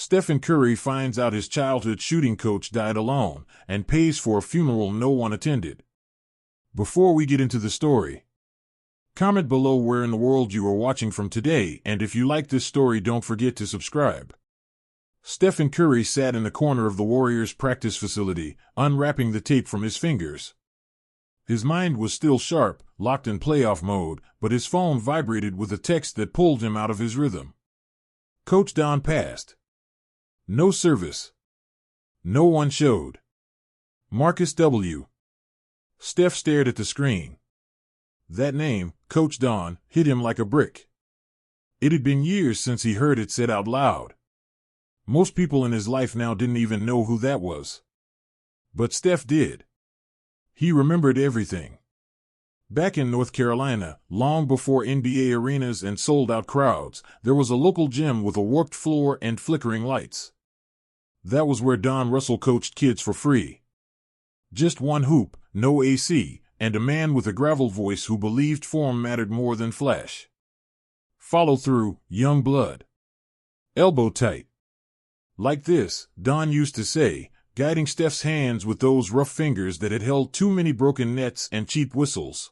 Stephen Curry finds out his childhood shooting coach died alone and pays for a funeral no one attended. Before we get into the story, comment below where in the world you are watching from today, and if you like this story, don't forget to subscribe. Stephen Curry sat in the corner of the Warriors' practice facility, unwrapping the tape from his fingers. His mind was still sharp, locked in playoff mode, but his phone vibrated with a text that pulled him out of his rhythm. Coach Don passed. No service. No one showed. Marcus W. Steph stared at the screen. That name, Coach Don, hit him like a brick. It had been years since he heard it said out loud. Most people in his life now didn't even know who that was. But Steph did. He remembered everything. Back in North Carolina, long before NBA arenas and sold-out crowds, there was a local gym with a warped floor and flickering lights. That was where Don Russell coached kids for free. Just one hoop, no AC, and a man with a gravel voice who believed form mattered more than flash. Follow through, young blood. Elbow tight. Like this, Don used to say, guiding Steph's hands with those rough fingers that had held too many broken nets and cheap whistles.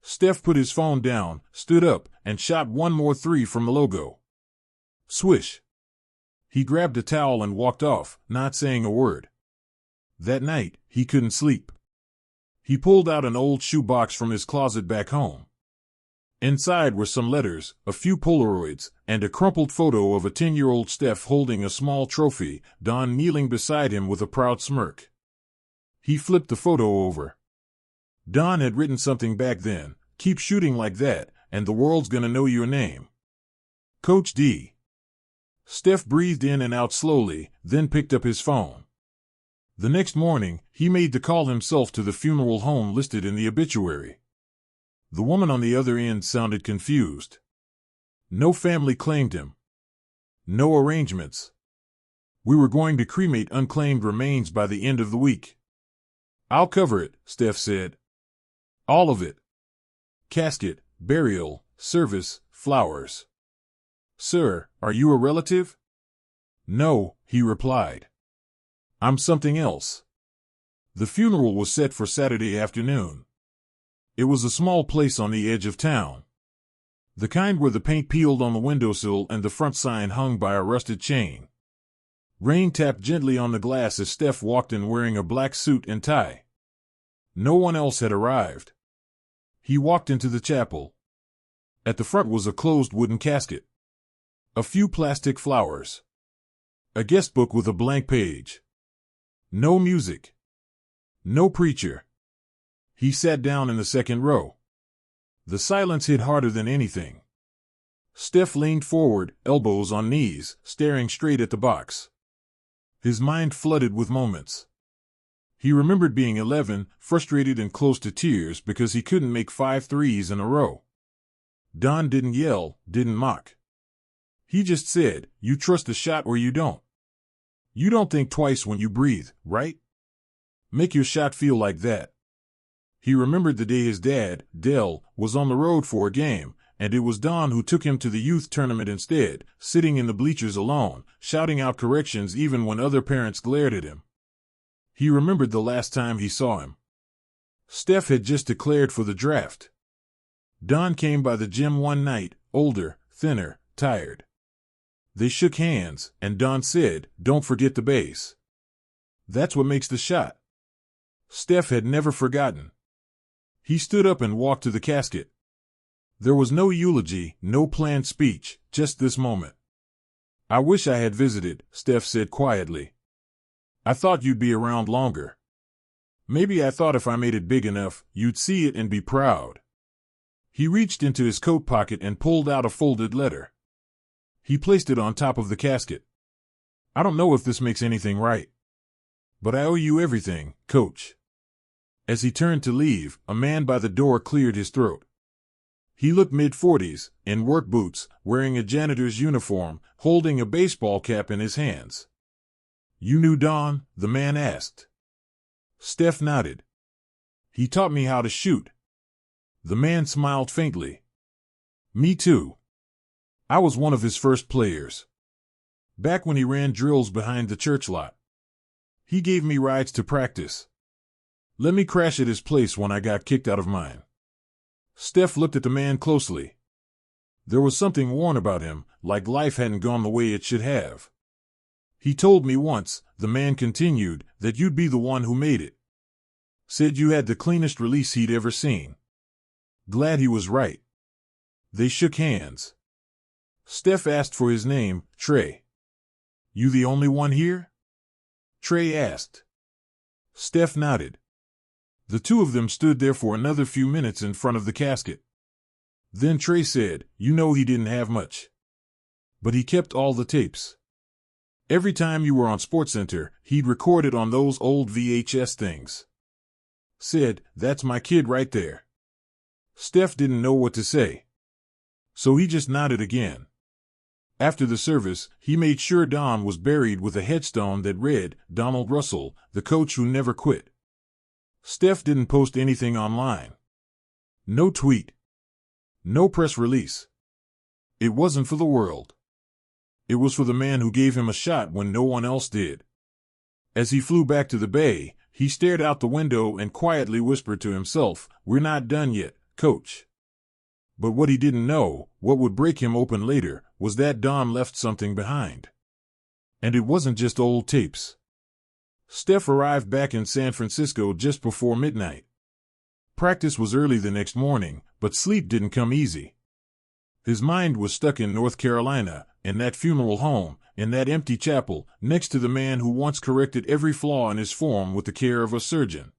Steph put his phone down, stood up, and shot one more three from the logo. Swish. He grabbed a towel and walked off, not saying a word. That night, he couldn't sleep. He pulled out an old shoebox from his closet back home. Inside were some letters, a few Polaroids, and a crumpled photo of a 10-year-old Steph holding a small trophy, Don kneeling beside him with a proud smirk. He flipped the photo over. Don had written something back then, keep shooting like that, and the world's gonna know your name. Coach D. Steph breathed in and out slowly, then picked up his phone. The next morning, he made the call himself to the funeral home listed in the obituary. The woman on the other end sounded confused. No family claimed him. No arrangements. We were going to cremate unclaimed remains by the end of the week. I'll cover it, Steph said. All of it. Casket, burial, service, flowers. Sir, are you a relative? No, he replied. I'm something else. The funeral was set for Saturday afternoon. It was a small place on the edge of town. The kind where the paint peeled on the windowsill and the front sign hung by a rusted chain. Rain tapped gently on the glass as Steph walked in wearing a black suit and tie. No one else had arrived. He walked into the chapel. At the front was a closed wooden casket. A few plastic flowers. A guest book with a blank page. No music. No preacher. He sat down in the second row. The silence hit harder than anything. Steph leaned forward, elbows on knees, staring straight at the box. His mind flooded with moments. He remembered being 11, frustrated and close to tears because he couldn't make 5 threes in a row. Don didn't yell, didn't mock. He just said, you trust the shot or you don't. You don't think twice when you breathe, right? Make your shot feel like that. He remembered the day his dad, Dell, was on the road for a game, and it was Don who took him to the youth tournament instead, sitting in the bleachers alone, shouting out corrections even when other parents glared at him. He remembered the last time he saw him. Steph had just declared for the draft. Don came by the gym one night, older, thinner, tired. They shook hands, and Don said, "Don't forget the base. That's what makes the shot." Steph had never forgotten. He stood up and walked to the casket. There was no eulogy, no planned speech, just this moment. "I wish I had visited," Steph said quietly. "I thought you'd be around longer. Maybe I thought if I made it big enough, you'd see it and be proud." He reached into his coat pocket and pulled out a folded letter. He placed it on top of the casket. "I don't know if this makes anything right, but I owe you everything, Coach." As he turned to leave, a man by the door cleared his throat. He looked mid-40s, in work boots, wearing a janitor's uniform, holding a baseball cap in his hands. "You knew Don?" the man asked. Steph nodded. "He taught me how to shoot." The man smiled faintly. "Me too. I was one of his first players." Back when he ran drills behind the church lot. He gave me rides to practice. Let me crash at his place when I got kicked out of mine. Steph looked at the man closely. There was something worn about him, like life hadn't gone the way it should have. He told me once, the man continued, that you'd be the one who made it. Said you had the cleanest release he'd ever seen. Glad he was right. They shook hands. Steph asked for his name, Trey. You the only one here? Trey asked. Steph nodded. The two of them stood there for another few minutes in front of the casket. Then Trey said, you know he didn't have much. But he kept all the tapes. Every time you were on SportsCenter, he'd record it on those old VHS things. Said, that's my kid right there. Steph didn't know what to say. So he just nodded again. After the service, he made sure Don was buried with a headstone that read, Donald Russell, the coach who never quit. Steph didn't post anything online. No tweet. No press release. It wasn't for the world. It was for the man who gave him a shot when no one else did. As he flew back to the bay, he stared out the window and quietly whispered to himself, we're not done yet, coach. But what he didn't know, what would break him open later, was that Don left something behind. And it wasn't just old tapes. Steph arrived back in San Francisco just before midnight. Practice was early the next morning, but sleep didn't come easy. His mind was stuck in North Carolina, in that funeral home, in that empty chapel, next to the man who once corrected every flaw in his form with the care of a surgeon.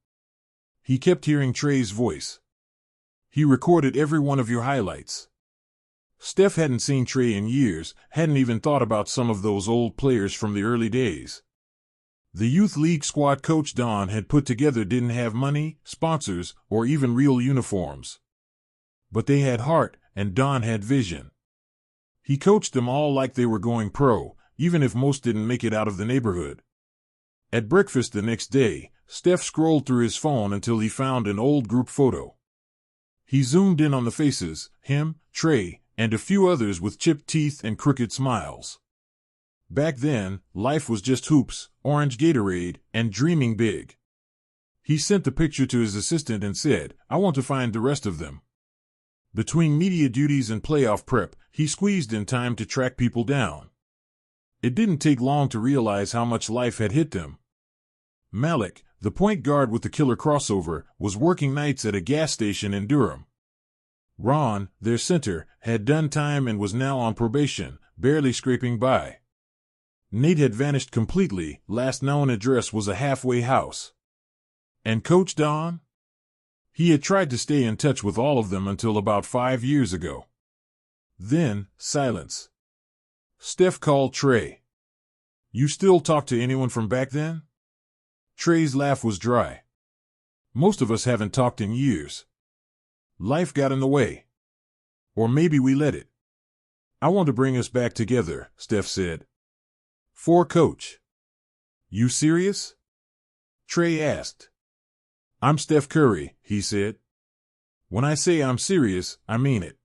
He kept hearing Trey's voice. He recorded every one of your highlights. Steph hadn't seen Trey in years, hadn't even thought about some of those old players from the early days. The youth league squad Coach Don had put together didn't have money, sponsors, or even real uniforms. But they had heart, and Don had vision. He coached them all like they were going pro, even if most didn't make it out of the neighborhood. At breakfast the next day, Steph scrolled through his phone until he found an old group photo. He zoomed in on the faces, him, Trey, and a few others with chipped teeth and crooked smiles. Back then, life was just hoops, orange Gatorade, and dreaming big. He sent the picture to his assistant and said, I want to find the rest of them. Between media duties and playoff prep, he squeezed in time to track people down. It didn't take long to realize how much life had hit them. Malik, the point guard with the killer crossover, was working nights at a gas station in Durham. Ron, their center, had done time and was now on probation, barely scraping by. Nate had vanished completely, last known address was a halfway house. And Coach Don? He had tried to stay in touch with all of them until about 5 years ago. Then, silence. Steph called Trey. You still talk to anyone from back then? Trey's laugh was dry. Most of us haven't talked in years. Life got in the way. Or maybe we let it. I want to bring us back together, Steph said. For Coach. You serious? Trey asked. I'm Steph Curry, he said. When I say I'm serious, I mean it.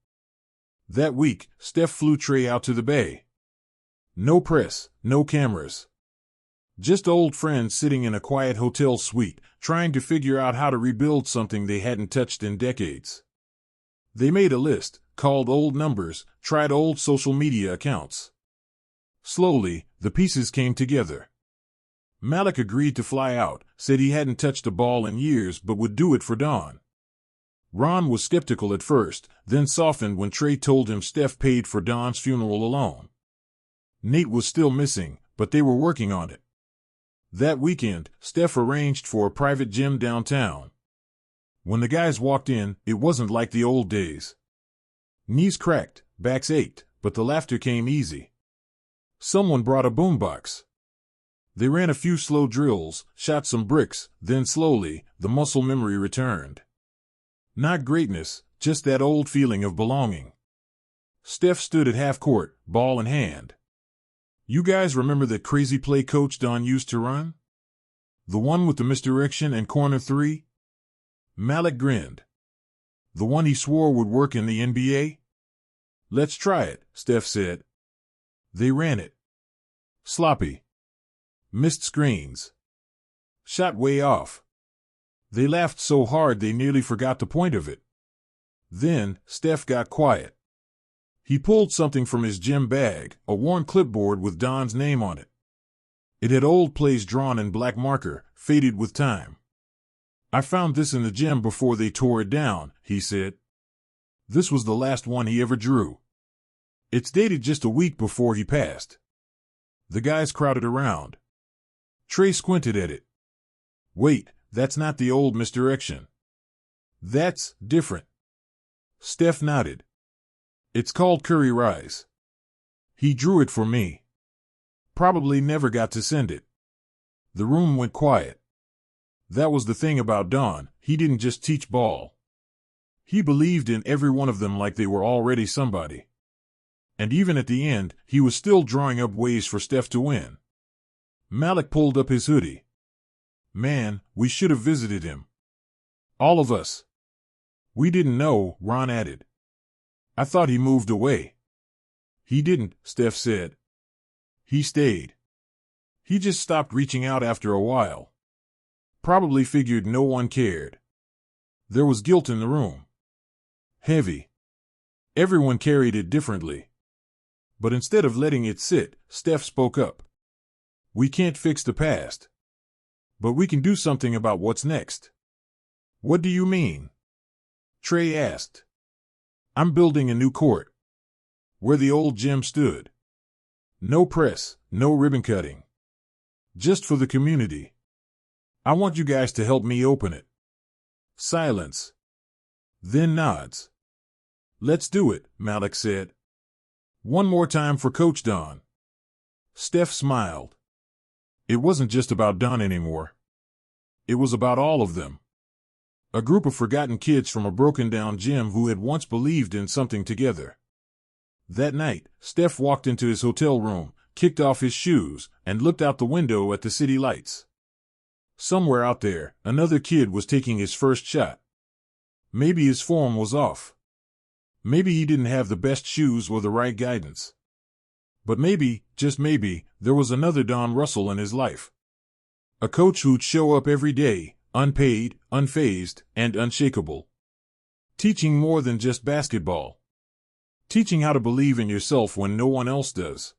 That week, Steph flew Trey out to the bay. No press, no cameras. Just old friends sitting in a quiet hotel suite, trying to figure out how to rebuild something they hadn't touched in decades. They made a list, called old numbers, tried old social media accounts. Slowly, the pieces came together. Malik agreed to fly out, said he hadn't touched a ball in years but would do it for Don. Ron was skeptical at first, then softened when Trey told him Steph paid for Don's funeral alone. Nate was still missing, but they were working on it. That weekend, Steph arranged for a private gym downtown. When the guys walked in, it wasn't like the old days. Knees cracked, backs ached, but the laughter came easy. Someone brought a boombox. They ran a few slow drills, shot some bricks, then slowly, the muscle memory returned. Not greatness, just that old feeling of belonging. Steph stood at half court, ball in hand. You guys remember that crazy play Coach Don used to run? The one with the misdirection and corner three? Malik grinned. The one he swore would work in the NBA? Let's try it, Steph said. They ran it. Sloppy. Missed screens. Shot way off. They laughed so hard they nearly forgot the point of it. Then, Steph got quiet. He pulled something from his gym bag, a worn clipboard with Don's name on it. It had old plays drawn in black marker, faded with time. "I found this in the gym before they tore it down," he said. This was the last one he ever drew. It's dated just a week before he passed. The guys crowded around. Trey squinted at it. "Wait, that's not the old misdirection." "That's different." Steph nodded. "It's called Curry Rise. He drew it for me. Probably never got to send it." The room went quiet. That was the thing about Don, he didn't just teach ball. He believed in every one of them like they were already somebody. And even at the end, he was still drawing up ways for Steph to win. Malik pulled up his hoodie. "Man, we should have visited him. All of us." "We didn't know," Ron added. "I thought he moved away." "He didn't," Steph said. "He stayed. He just stopped reaching out after a while. Probably figured no one cared." There was guilt in the room. Heavy. Everyone carried it differently. But instead of letting it sit, Steph spoke up. "We can't fix the past. But we can do something about what's next." "What do you mean?" Trey asked. "I'm building a new court. Where the old gym stood. No press, no ribbon cutting. Just for the community. I want you guys to help me open it." Silence. Then nods. "Let's do it," Malik said. "One more time for Coach Don." Steph smiled. It wasn't just about Don anymore. It was about all of them. A group of forgotten kids from a broken-down gym who had once believed in something together. That night, Steph walked into his hotel room, kicked off his shoes, and looked out the window at the city lights. Somewhere out there, another kid was taking his first shot. Maybe his form was off. Maybe he didn't have the best shoes or the right guidance. But maybe, just maybe, there was another Don Russell in his life. A coach who'd show up every day, unpaid, unfazed, and unshakable. Teaching more than just basketball. Teaching how to believe in yourself when no one else does.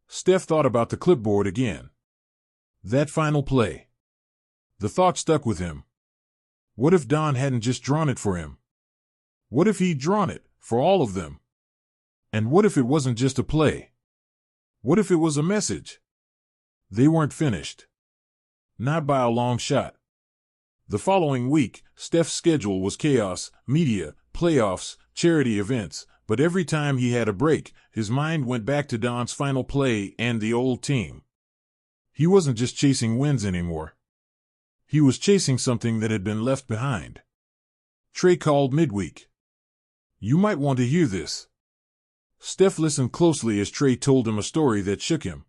Steph thought about the clipboard again. That final play. The thought stuck with him. What if Don hadn't just drawn it for him? What if he'd drawn it, for all of them? And what if it wasn't just a play? What if it was a message? They weren't finished. Not by a long shot. The following week, Steph's schedule was chaos, media, playoffs, charity events, but every time he had a break, his mind went back to Don's final play and the old team. He wasn't just chasing wins anymore. He was chasing something that had been left behind. Trey called midweek. "You might want to hear this." Steph listened closely as Trey told him a story that shook him.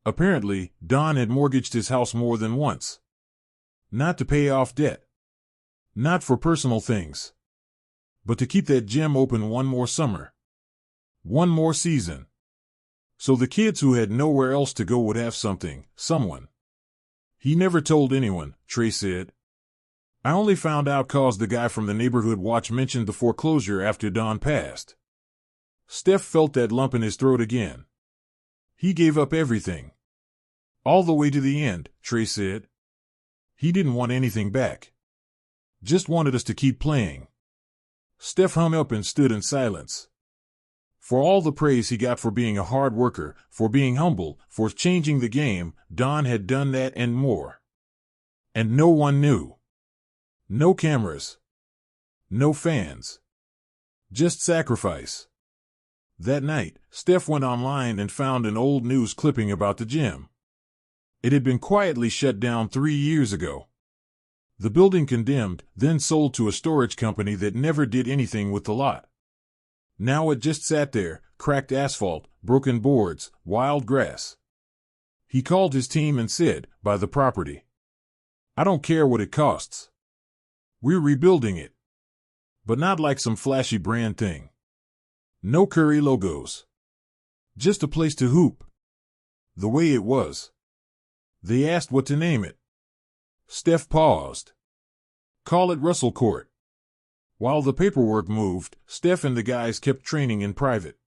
Apparently, Don had mortgaged his house more than once. Not to pay off debt. Not for personal things. But to keep that gym open one more summer. One more season. So the kids who had nowhere else to go would have something, someone. "He never told anyone," Trey said. "I only found out 'cause the guy from the neighborhood watch mentioned the foreclosure after Don passed." Steph felt that lump in his throat again. He gave up everything. All the way to the end, Trey said. He didn't want anything back. Just wanted us to keep playing. Steph hung up and stood in silence. For all the praise he got for being a hard worker, for being humble, for changing the game, Don had done that and more. And no one knew. No cameras. No fans. Just sacrifice. That night, Steph went online and found an old news clipping about the gym. It had been quietly shut down 3 years ago. The building condemned, then sold to a storage company that never did anything with the lot. Now it just sat there, cracked asphalt, broken boards, wild grass. He called his team and said, "Buy the property. I don't care what it costs. We're rebuilding it. But not like some flashy brand thing. No Curry logos. Just a place to hoop." The way it was. They asked what to name it. Steph paused. Call it Russell Court. While the paperwork moved, Steph and the guys kept training in private.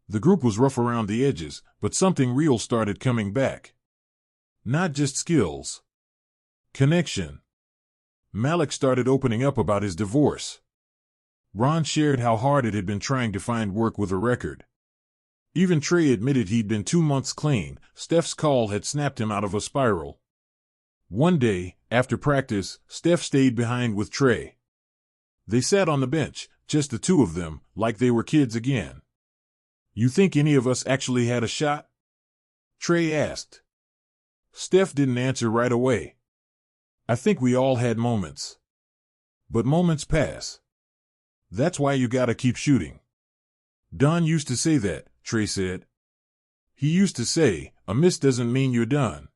The group was rough around the edges, but something real started coming back. Not just skills. Connection. Malik started opening up about his divorce. Ron shared how hard it had been trying to find work with a record. Even Trey admitted he'd been 2 months clean. Steph's call had snapped him out of a spiral. One day, after practice, Steph stayed behind with Trey. They sat on the bench, just the two of them, like they were kids again. You think any of us actually had a shot? Trey asked. Steph didn't answer right away. I think we all had moments. But moments pass. That's why you gotta keep shooting. Don used to say that, Trey said. He used to say, a miss doesn't mean you're done.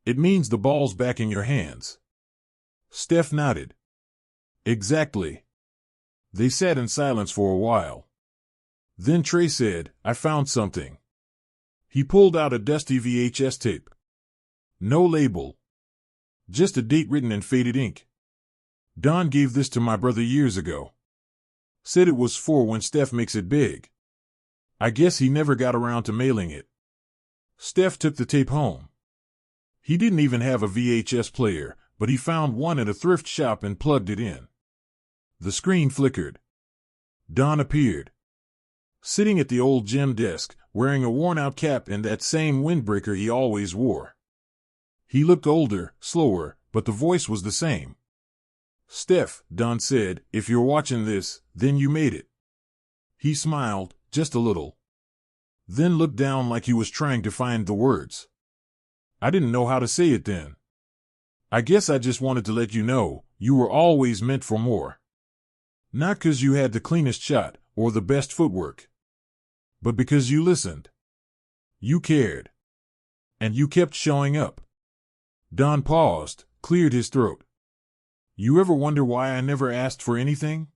It means the ball's back in your hands. Steph nodded. Exactly. They sat in silence for a while. Then Trey said, I found something. He pulled out a dusty VHS tape. No label. Just a date written in faded ink. Don gave this to my brother years ago. Said it was for when Steph makes it big. I guess he never got around to mailing it. Steph took the tape home. He didn't even have a VHS player, but he found one at a thrift shop and plugged it in. The screen flickered. Don appeared. Sitting at the old gym desk, wearing a worn-out cap and that same windbreaker he always wore. He looked older, slower, but the voice was the same. Steph, Don said, if you're watching this, then you made it. He smiled, just a little. Then looked down like he was trying to find the words. I didn't know how to say it then. I guess I just wanted to let you know, you were always meant for more. Not 'cause you had the cleanest shot, or the best footwork. But because you listened. You cared. And you kept showing up. Don paused, cleared his throat. You ever wonder why I never asked for anything?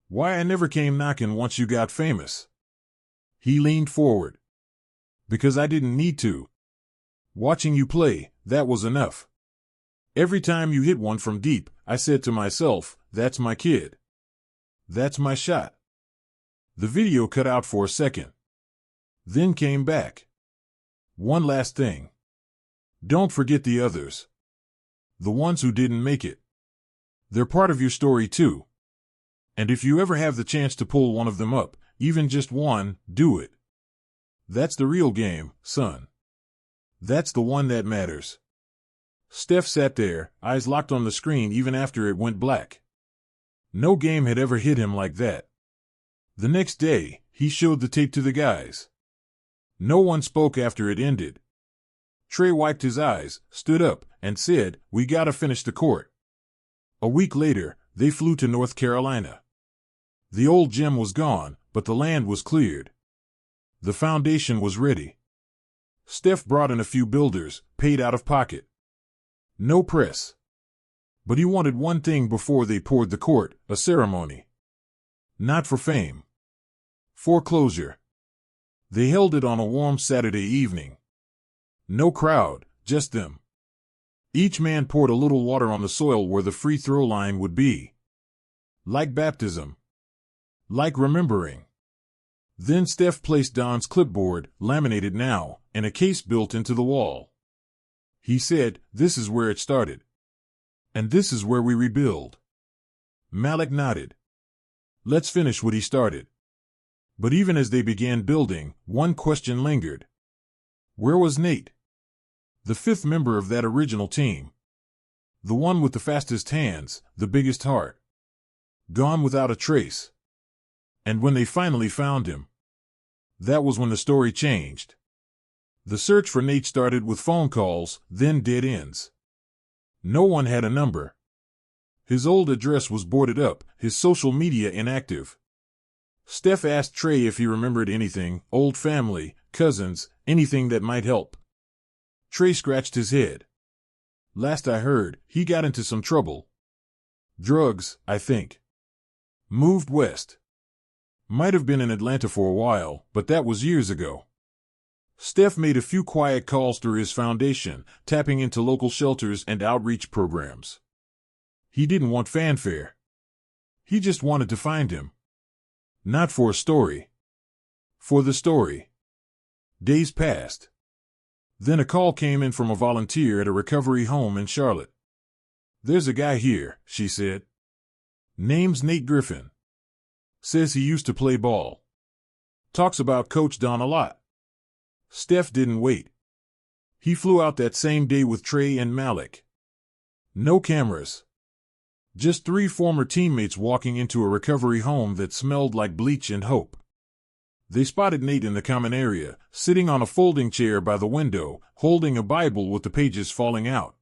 Why I never came knocking once you got famous? He leaned forward. Because I didn't need to. Watching you play, that was enough. Every time you hit one from deep, I said to myself, that's my kid. That's my shot. The video cut out for a second. Then came back. One last thing. Don't forget the others. The ones who didn't make it. They're part of your story too. And if you ever have the chance to pull one of them up, even just one, do it. That's the real game, son. That's the one that matters. Steph sat there, eyes locked on the screen even after it went black. No game had ever hit him like that. The next day, he showed the tape to the guys. No one spoke after it ended. Trey wiped his eyes, stood up, and said, we gotta finish the court. A week later, they flew to North Carolina. The old gym was gone, but the land was cleared. The foundation was ready. Steph brought in a few builders, paid out of pocket. No press. But he wanted one thing before they poured the court, a ceremony. Not for fame. For closure. They held it on a warm Saturday evening. No crowd, just them. Each man poured a little water on the soil where the free throw line would be. Like baptism. Like remembering. Then Steph placed Don's clipboard, laminated now, in a case built into the wall. He said, this is where it started. And this is where we rebuild. Malik nodded. Let's finish what he started. But even as they began building, one question lingered. Where was Nate? The fifth member of that original team. The one with the fastest hands, the biggest heart. Gone without a trace. And when they finally found him, that was when the story changed. The search for Nate started with phone calls, then dead ends. No one had a number. His old address was boarded up, his social media inactive. Steph asked Trey if he remembered anything, old family, cousins, anything that might help. Trey scratched his head. Last I heard, he got into some trouble. Drugs, I think. Moved west. Might have been in Atlanta for a while, but that was years ago. Steph made a few quiet calls through his foundation, tapping into local shelters and outreach programs. He didn't want fanfare. He just wanted to find him. Not for a story. For the story. Days passed. Then a call came in from a volunteer at a recovery home in Charlotte. "There's a guy here," she said. "Name's Nate Griffin. Says he used to play ball. Talks about Coach Don a lot." Steph didn't wait. He flew out that same day with Trey and Malik. No cameras. Just 3 former teammates walking into a recovery home that smelled like bleach and hope. They spotted Nate in the common area, sitting on a folding chair by the window, holding a Bible with the pages falling out.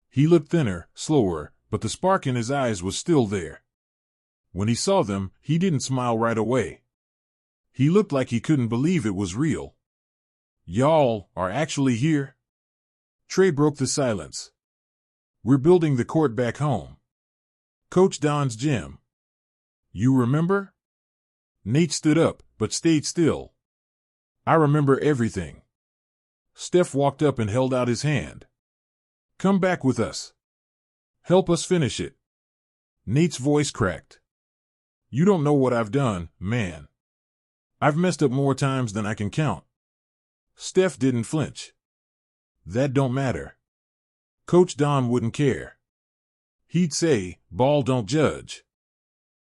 He looked thinner, slower, but the spark in his eyes was still there. When he saw them, he didn't smile right away. He looked like he couldn't believe it was real. "Y'all are actually here?" Trey broke the silence. "We're building the court back home. Coach Don's gym. You remember?" Nate stood up, but stayed still. "I remember everything." Steph walked up and held out his hand. "Come back with us. Help us finish it." Nate's voice cracked. "You don't know what I've done, man. I've messed up more times than I can count." Steph didn't flinch. "That don't matter. Coach Don wouldn't care. He'd say, 'Ball don't judge.'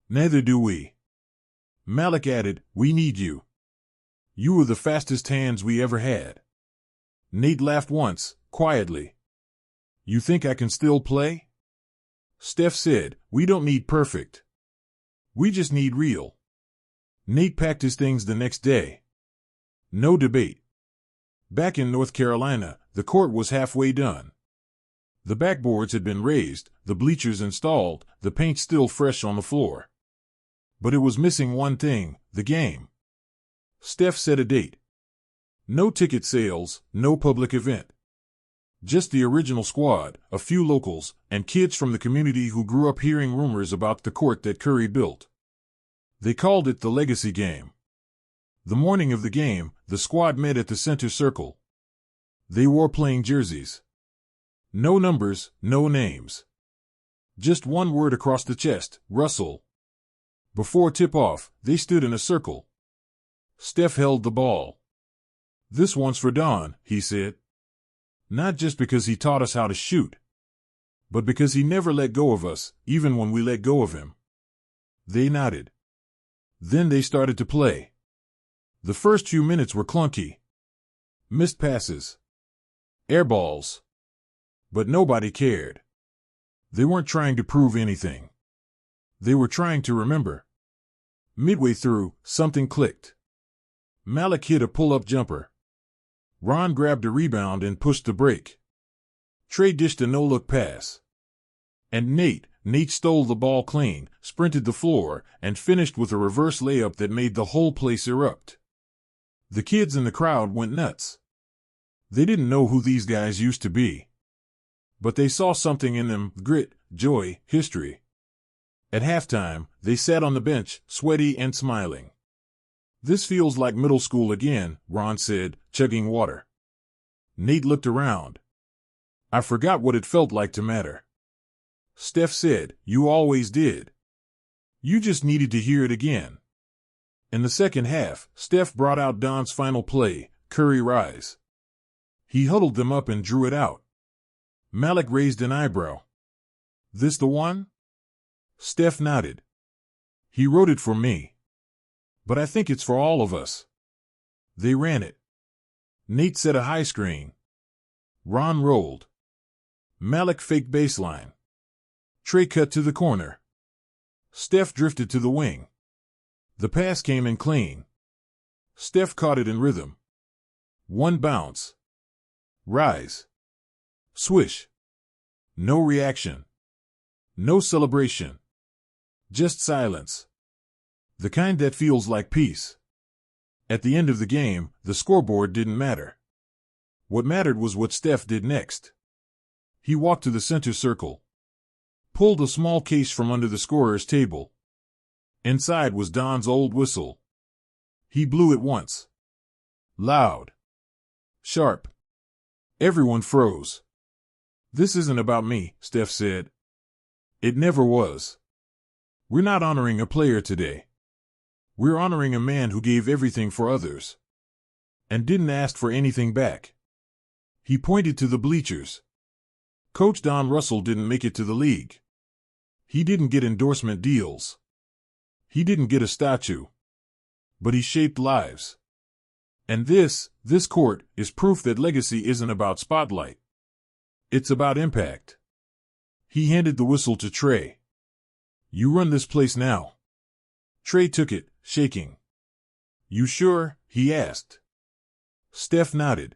Neither do we." Malik added, "We need you. You were the fastest hands we ever had." Nate laughed once, quietly. "You think I can still play?" Steph said, "We don't need perfect. We just need real." Nate packed his things the next day. No debate. Back in North Carolina, the court was halfway done. The backboards had been raised, the bleachers installed, the paint still fresh on the floor. But it was missing one thing: the game. Steph set a date. No ticket sales, no public event. Just the original squad, a few locals, and kids from the community who grew up hearing rumors about the court that Curry built. They called it the Legacy Game. The morning of the game, the squad met at the center circle. They wore playing jerseys. No numbers, no names. Just one word across the chest: Russell. Before tip-off, they stood in a circle. Steph held the ball. "This one's for Don," he said. "Not just because he taught us how to shoot, but because he never let go of us, even when we let go of him." They nodded. Then they started to play. The first few minutes were clunky. Missed passes. Airballs. But nobody cared. They weren't trying to prove anything. They were trying to remember. Midway through, something clicked. Malik hit a pull-up jumper. Ron grabbed a rebound and pushed the break. Trey dished a no-look pass. And Nate stole the ball clean, sprinted the floor, and finished with a reverse layup that made the whole place erupt. The kids in the crowd went nuts. They didn't know who these guys used to be. But they saw something in them: grit, joy, history. At halftime, they sat on the bench, sweaty and smiling. "This feels like middle school again," Ron said, chugging water. Nate looked around. "I forgot what it felt like to matter." Steph said, "You always did. You just needed to hear it again." In the second half, Steph brought out Don's final play, Curry Rise. He huddled them up and drew it out. Malik raised an eyebrow. "This the one?" Steph nodded. "He wrote it for me. But I think it's for all of us." They ran it. Nate set a high screen. Ron rolled. Malik faked baseline. Trey cut to the corner. Steph drifted to the wing. The pass came in clean. Steph caught it in rhythm. One bounce. Rise. Swish. No reaction. No celebration. Just silence. The kind that feels like peace. At the end of the game, the scoreboard didn't matter. What mattered was what Steph did next. He walked to the center circle. Pulled a small case from under the scorer's table. Inside was Don's old whistle. He blew it once. Loud. sharp. Everyone froze. "This isn't about me," Steph said. "It never was. We're not honoring a player today. We're honoring a man who gave everything for others. And didn't ask for anything back." He pointed to the bleachers. Coach Don Russell didn't make it to the league. He didn't get endorsement deals. He didn't get a statue. But he shaped lives. And this court, is proof that legacy isn't about spotlight. It's about impact. He handed the whistle to Trey. "You run this place now." Trey took it, shaking. "You sure?" he asked. Steph nodded.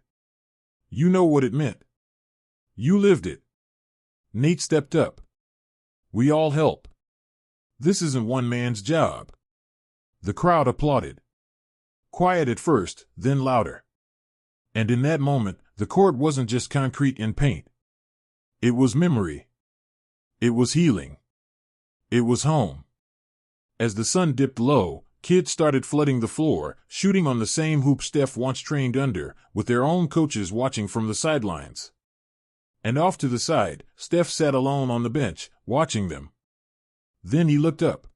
"You know what it meant. You lived it." Nate stepped up. "We all help. This isn't one man's job." The crowd applauded. Quiet at first, then louder. And in that moment, the court wasn't just concrete and paint. It was memory. It was healing. It was home. As the sun dipped low, kids started flooding the floor, shooting on the same hoop Steph once trained under, with their own coaches watching from the sidelines. And off to the side, Steph sat alone on the bench, watching them. Then he looked up.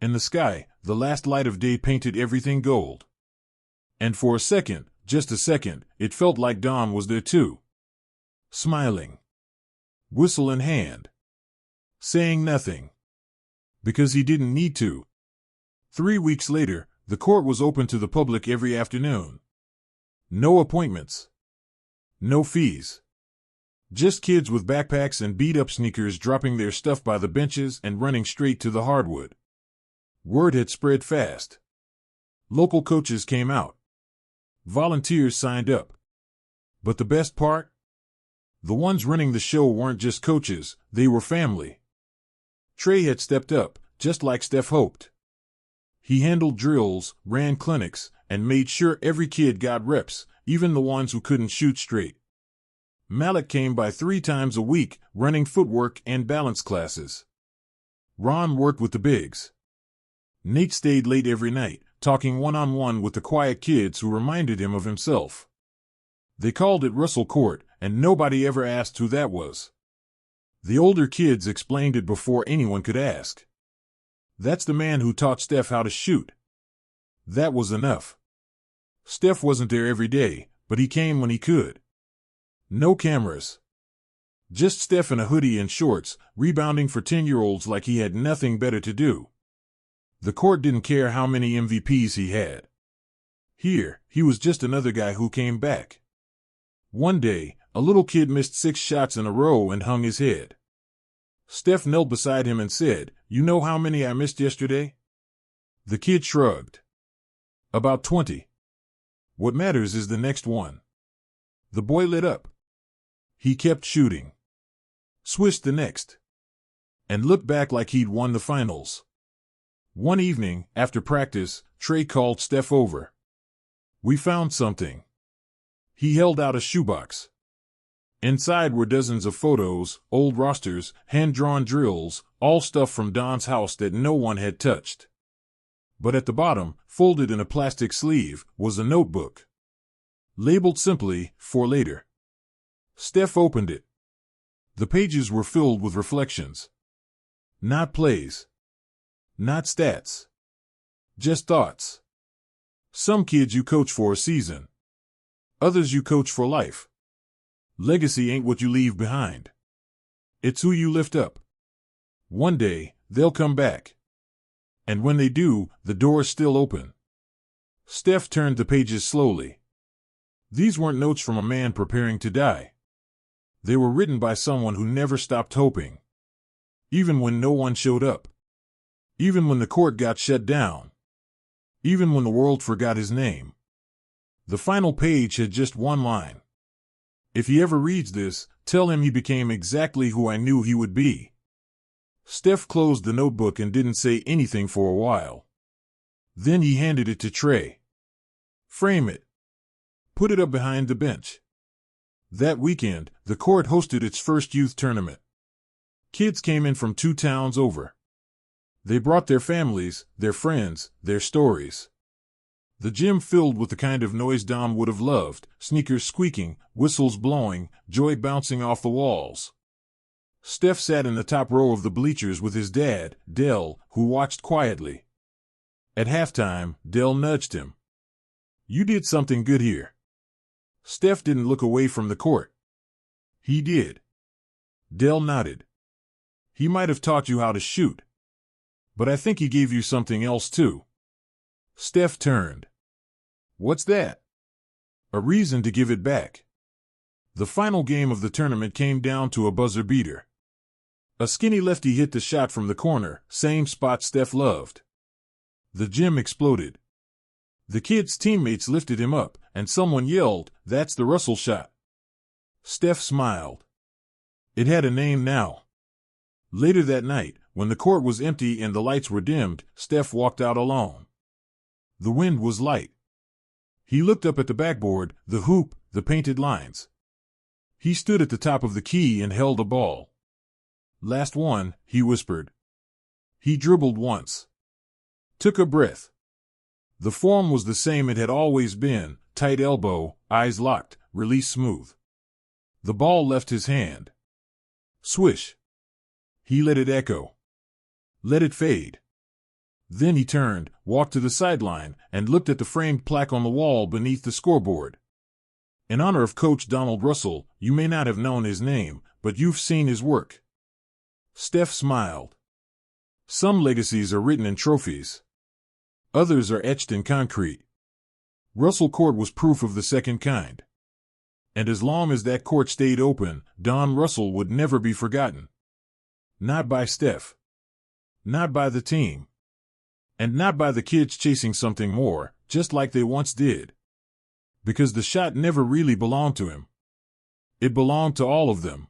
In the sky, the last light of day painted everything gold. And for a second, just a second, it felt like Don was there too. Smiling. Whistle in hand. Saying nothing. Because he didn't need to. 3 weeks later, the court was open to the public every afternoon. No appointments. No fees. Just kids with backpacks and beat-up sneakers dropping their stuff by the benches and running straight to the hardwood. Word had spread fast. Local coaches came out. Volunteers signed up. But the best part? The ones running the show weren't just coaches, they were family. Trey had stepped up, just like Steph hoped. He handled drills, ran clinics, and made sure every kid got reps, even the ones who couldn't shoot straight. Malik came by 3 times a week, running footwork and balance classes. Ron worked with the bigs. Nate stayed late every night, talking one-on-one with the quiet kids who reminded him of himself. They called it Russell Court, and nobody ever asked who that was. The older kids explained it before anyone could ask. "That's the man who taught Steph how to shoot." That was enough. Steph wasn't there every day, but he came when he could. No cameras. Just Steph in a hoodie and shorts, rebounding for 10-year-olds like he had nothing better to do. The court didn't care how many MVPs he had. Here, he was just another guy who came back. One day, a little kid missed 6 shots in a row and hung his head. Steph knelt beside him and said, "You know how many I missed yesterday?" The kid shrugged. "About 20. What matters is the next one." The boy lit up. He kept shooting. Swished the next. And looked back like he'd won the finals. One evening, after practice, Trey called Steph over. "We found something." He held out a shoebox. Inside were dozens of photos, old rosters, hand-drawn drills, all stuff from Don's house that no one had touched. But at the bottom, folded in a plastic sleeve, was a notebook. Labeled simply, "For later." Steph opened it. The pages were filled with reflections. Not plays. Not stats. Just thoughts. Some kids you coach for a season. Others you coach for life. Legacy ain't what you leave behind. It's who you lift up. One day, they'll come back. And when they do, the door's still open. Steph turned the pages slowly. These weren't notes from a man preparing to die. They were written by someone who never stopped hoping. Even when no one showed up. Even when the court got shut down. Even when the world forgot his name. The final page had just one line. "If he ever reads this, tell him he became exactly who I knew he would be." Steph closed the notebook and didn't say anything for a while. Then he handed it to Trey. "Frame it. Put it up behind the bench." That weekend, the court hosted its first youth tournament. Kids came in from 2 towns over. They brought their families, their friends, their stories. The gym filled with the kind of noise Dom would have loved, sneakers squeaking, whistles blowing, joy bouncing off the walls. Steph sat in the top row of the bleachers with his dad, Dell, who watched quietly. At halftime, Dell nudged him. "You did something good here." Steph didn't look away from the court. "He did." Dell nodded. "He might have taught you how to shoot. But I think he gave you something else too." Steph turned. "What's that?" "A reason to give it back." The final game of the tournament came down to a buzzer beater. A skinny lefty hit the shot from the corner, same spot Steph loved. The gym exploded. The kid's teammates lifted him up, and someone yelled, "That's the Russell shot." Steph smiled. It had a name now. Later that night, when the court was empty and the lights were dimmed, Steph walked out alone. The wind was light. He looked up at the backboard, the hoop, the painted lines. He stood at the top of the key and held a ball. "Last one," he whispered. He dribbled once. Took a breath. The form was the same it had always been, tight elbow, eyes locked, release smooth. The ball left his hand. Swish. He let it echo. Let it fade. Then he turned, walked to the sideline, and looked at the framed plaque on the wall beneath the scoreboard. "In honor of Coach Donald Russell, you may not have known his name, but you've seen his work." Steph smiled. Some legacies are written in trophies. Others are etched in concrete. Russell Court was proof of the second kind. And as long as that court stayed open, Don Russell would never be forgotten. Not by Steph. Not by the team. And not by the kids chasing something more, just like they once did. Because the shot never really belonged to him. It belonged to all of them.